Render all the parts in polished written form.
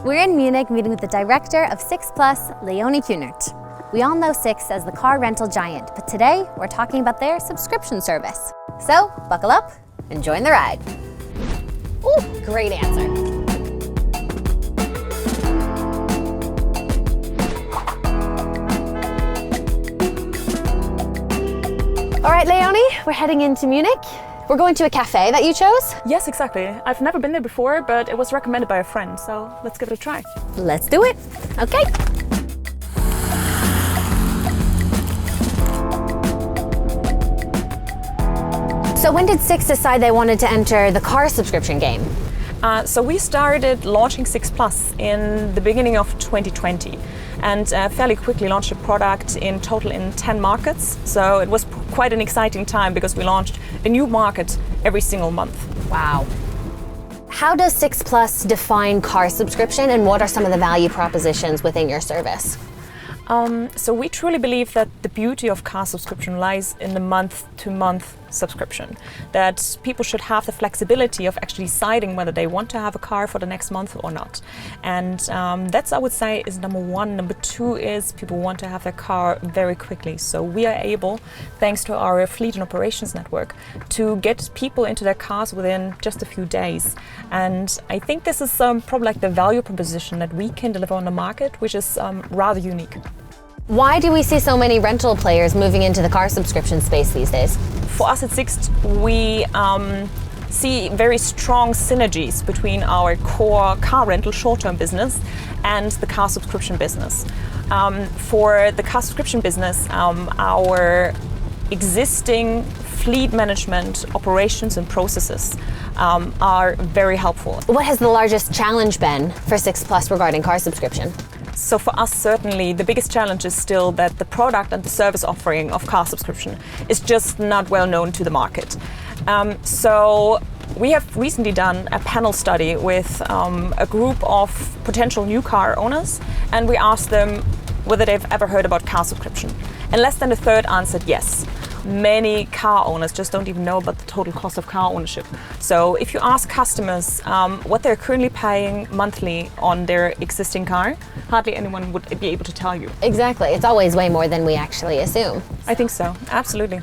We're in Munich meeting with the Director of SIXT+, Leonie Kunert. We all know SIXT as the car rental giant, but today we're talking about their subscription service. So, buckle up and join the ride. Ooh, great answer. All right, Leonie, we're heading into Munich. We're going to a cafe that you chose? Yes, exactly. I've never been there before, but it was recommended by a friend, so let's give it a try. Let's do it. Okay. So when did SIXT decide they wanted to enter the car subscription game? So we started launching SIXT+ in the beginning of 2020 and fairly quickly launched a product in total in 10 markets. So it was quite an exciting time because we launched a new market every single month. Wow. How does SIXT+ define car subscription and what are some of the value propositions within your service? So we truly believe that the beauty of car subscription lies in the month-to-month subscription. That people should have the flexibility of actually deciding whether they want to have a car for the next month or not. And that's, I would say, is number one. Number two is people want to have their car very quickly. So we are able, thanks to our fleet and operations network, to get people into their cars within just a few days. And I think this is probably like the value proposition that we can deliver on the market, which is rather unique. Why do we see so many rental players moving into the car subscription space these days? For us at SIXT, we see very strong synergies between our core car rental short-term business and the car subscription business. For the car subscription business, our existing fleet management operations and processes are very helpful. What has the largest challenge been for SIXT+ regarding car subscription? So for us, certainly, the biggest challenge is still that the product and the service offering of car subscription is just not well known to the market. So we have recently done a panel study with a group of potential new car owners, and we asked them whether they've ever heard about car subscription. And less than a third answered yes. Many car owners just don't even know about the total cost of car ownership. So if you ask customers what they're currently paying monthly on their existing car, hardly anyone would be able to tell you. Exactly. It's always way more than we actually assume. I think so. Absolutely.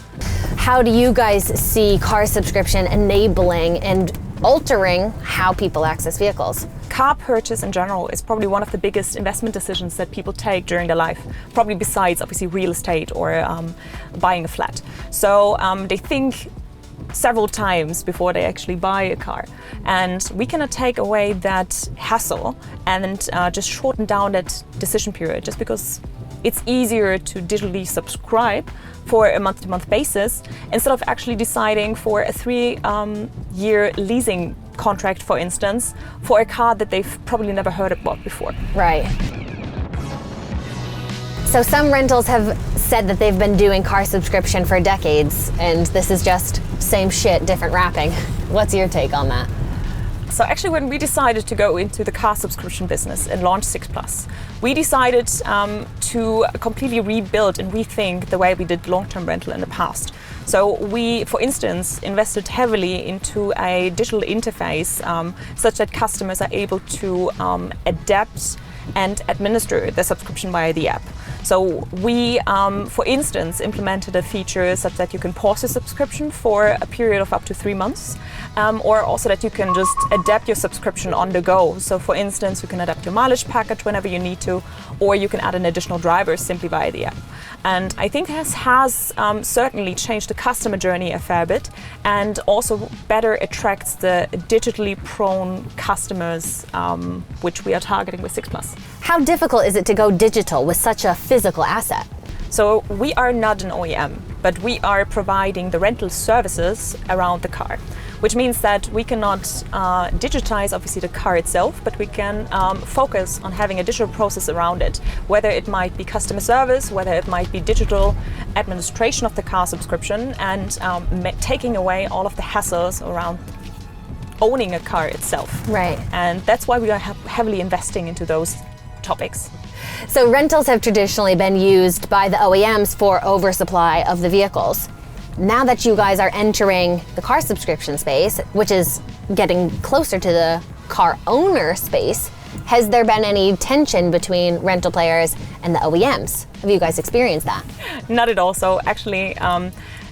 How do you guys see car subscription enabling and altering how people access vehicles? Car purchase in general is probably one of the biggest investment decisions that people take during their life, probably besides obviously real estate or buying a flat. So they think several times before they actually buy a car. And we cannot take away that hassle and just shorten down that decision period, just because it's easier to digitally subscribe for a month-to-month basis instead of actually deciding for a 3-year leasing contract, for instance, for a car that they've probably never heard about before. Right. So some rentals have said that they've been doing car subscription for decades, and this is just same shit, different wrapping. What's your take on that? So actually, when we decided to go into the car subscription business and launch SIXT+, we decided to completely rebuild and rethink the way we did long-term rental in the past. So we, for instance, invested heavily into a digital interface such that customers are able to adapt and administer the subscription via the app. So we, for instance, implemented a feature such that you can pause your subscription for a period of up to 3 months, or also that you can just adapt your subscription on the go. So for instance, you can adapt your mileage package whenever you need to, or you can add an additional driver simply via the app. And I think this has certainly changed the customer journey a fair bit and also better attracts the digitally prone customers, which we are targeting with SIXT+. How difficult is it to go digital with such a physical asset? So we are not an OEM, but we are providing the rental services around the car, which means that we cannot digitize obviously the car itself, but we can focus on having a digital process around it, whether it might be customer service, whether it might be digital administration of the car subscription, and taking away all of the hassles around owning a car itself. Right. And that's why we are heavily investing into those topics. So rentals have traditionally been used by the OEMs for oversupply of the vehicles. Now that you guys are entering the car subscription space, which is getting closer to the car owner space, Has there been any tension between rental players and the OEMs? Have you guys experienced that? Not at all. So actually,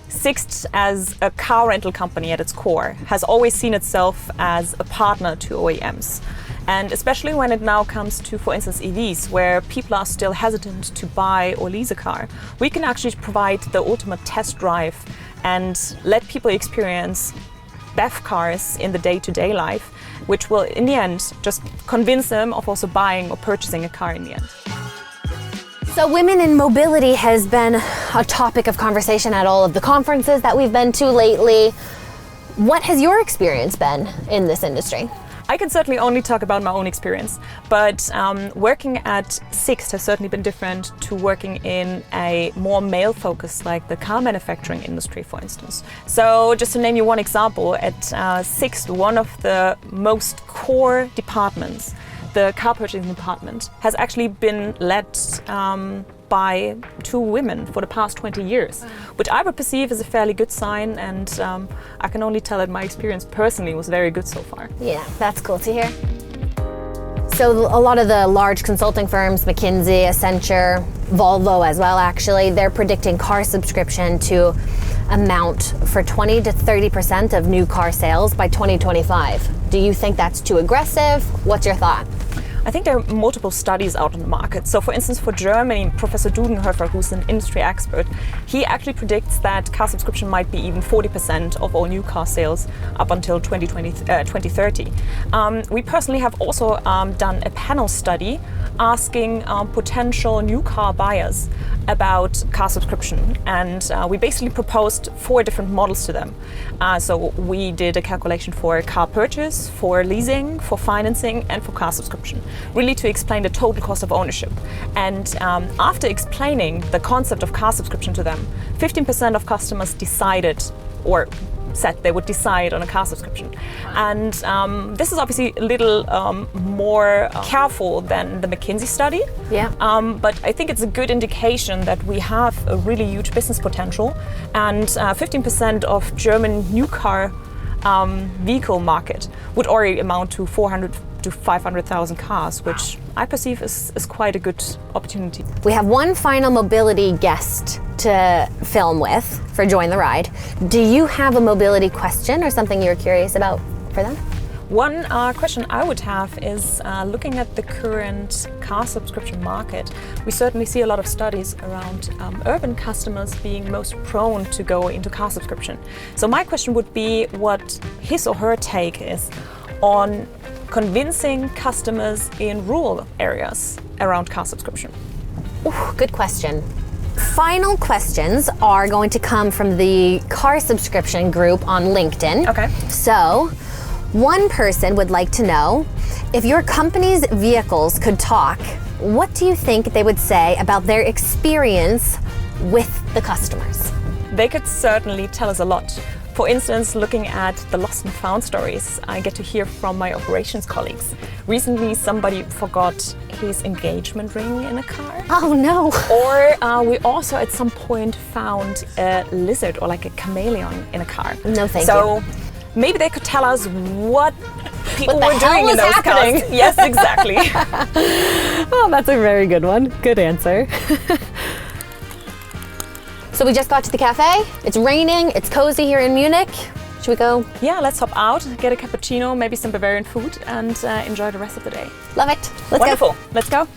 SIXT as a car rental company at its core has always seen itself as a partner to OEMs. And especially when it now comes to, for instance, EVs, where people are still hesitant to buy or lease a car, we can actually provide the ultimate test drive and let people experience BEV cars in the day-to-day life, which will, in the end, just convince them of also buying or purchasing a car in the end. So women in mobility has been a topic of conversation at all of the conferences that we've been to lately. What has your experience been in this industry? I can certainly only talk about my own experience, but working at SIXT has certainly been different to working in a more male-focused, like the car manufacturing industry, for instance. So just to name you one example, at SIXT, one of the most core departments, the car purchasing department, has actually been led by 2 women for the past 20 years, which I would perceive as a fairly good sign, and I can only tell that my experience personally was very good so far. Yeah, that's cool to hear. So a lot of the large consulting firms, McKinsey, Accenture, Volvo as well actually, they're predicting car subscription to amount for 20 to 30% of new car sales by 2025. Do you think that's too aggressive? What's your thought? I think there are multiple studies out on the market. So for instance, for Germany, Professor Dudenhofer, who's an industry expert, he actually predicts that car subscription might be even 40% of all new car sales up until 2030. We personally have also done a panel study asking potential new car buyers about car subscription, and we basically proposed 4 different models to them. So we did a calculation for car purchase, for leasing, for financing, and for car subscription, really to explain the total cost of ownership. And after explaining the concept of car subscription to them, 15% of customers decided or said they would decide on a car subscription. And this is obviously a little more careful than the McKinsey study. Yeah. But I think it's a good indication that we have a really huge business potential, and 15% of German new car vehicle market would already amount to 400 to 500,000 cars, which I perceive is quite a good opportunity. We have one final mobility guest to film with for Join the Ride. Do you have a mobility question or something you're curious about for them? One question I would have is looking at the current car subscription market. We certainly see a lot of studies around urban customers being most prone to go into car subscription. So my question would be what his or her take is on convincing customers in rural areas around car subscription. Ooh, good question. Final questions are going to come from the car subscription group on LinkedIn. Okay. So, one person would like to know, if your company's vehicles could talk, what do you think they would say about their experience with the customers? They could certainly tell us a lot. For instance, looking at the lost and found stories, I get to hear from my operations colleagues. Recently, somebody forgot his engagement ring in a car. Oh no! Or we also at some point found a lizard or like a chameleon in a car. No, thank you. So maybe they could tell us what people What the were hell doing in was those happening? cars. Yes, exactly. Oh, that's a very good one. Good answer. So we just got to the cafe. It's raining, it's cozy here in Munich. Should we go? Yeah, let's hop out, get a cappuccino, maybe some Bavarian food, and enjoy the rest of the day. Love it. Let's Wonderful. go. Let's go.